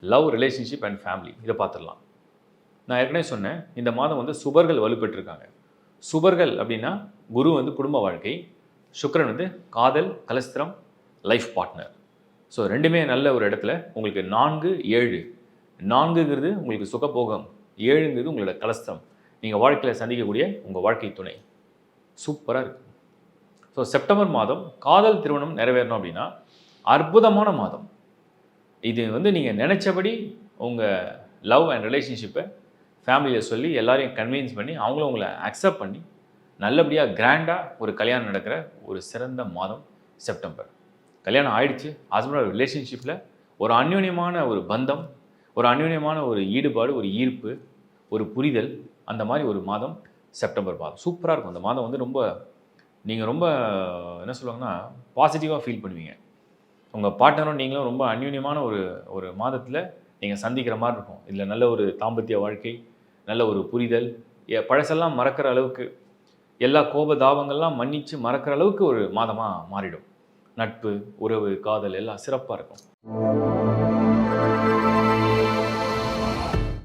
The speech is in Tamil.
லவ், ரிலேஷன்ஷிப் அண்ட் ஃபேமிலி இதை பார்த்துடலாம். நான் ஏற்கனவே சொன்னேன், இந்த மாதம் வந்து சுபர்கள் வலுப்பெற்றிருக்காங்க. சுபர்கள் அப்படின்னா குரு வந்து குடும்ப வாழ்க்கை, சுக்கிரன் வந்து காதல், கலஸ்திரம், லைஃப் பார்ட்னர். ஸோ ரெண்டுமே நல்ல ஒரு இடத்துல உங்களுக்கு 4, 7. 4ங்கிறது உங்களுக்கு சுகபோகம், 7ங்கிறது உங்களோட கலஸ்திரம். நீங்கள் வாழ்க்கையில் சந்திக்கக்கூடிய உங்கள் வாழ்க்கை துணை. சூப்பராக இருக்குது. ஸோ செப்டம்பர் மாதம் காதல் திருமணம் நிறைவேறணும் அப்படின்னா அற்புதமான மாதம். இது வந்து நீங்கள் நினச்சபடி உங்கள் லவ் அண்ட் ரிலேஷன்ஷிப்பை ஃபேமிலியில் சொல்லி எல்லாரையும் கன்வின்ஸ் பண்ணி அவங்களும் உங்களை அக்செப்ட் பண்ணி நல்லபடியாக கிராண்டாக ஒரு கல்யாணம் நடக்கிற ஒரு சிறந்த மாதம் செப்டம்பர். கல்யாணம் ஆயிடுச்சு, ஹஸ்பண்ட் ரிலேஷன்ஷிப்பில் ஒரு அந்யோன்யமான ஒரு பந்தம், ஒரு அந்யோன்யமான ஒரு ஈடுபாடு, ஒரு ஈர்ப்பு, ஒரு புரிதல், அந்த மாதிரி ஒரு மாதம் செப்டம்பர் மாதம். சூப்பராக இருக்கும். அந்த மாதம் வந்து நீங்கள் ரொம்ப என்ன சொல்லுவாங்கன்னா பாசிட்டிவாக ஃபீல் பண்ணுவீங்க. உங்கள் பார்ட்னரும் நீங்களும் ரொம்ப அந்யோன்யமான ஒரு மாதத்தில் நீங்கள் சந்திக்கிற மாதிரி இருக்கும். இதில் நல்ல ஒரு தாம்பத்திய வாழ்க்கை, நல்ல ஒரு புரிதல், பழசெல்லாம் மறக்கிற அளவுக்கு, எல்லா கோபதாபங்கள்லாம் மன்னித்து மறக்கிற அளவுக்கு ஒரு மாதமாக மாறிடும். நட்பு, உறவு, காதல் எல்லாம் சிறப்பாக இருக்கும்.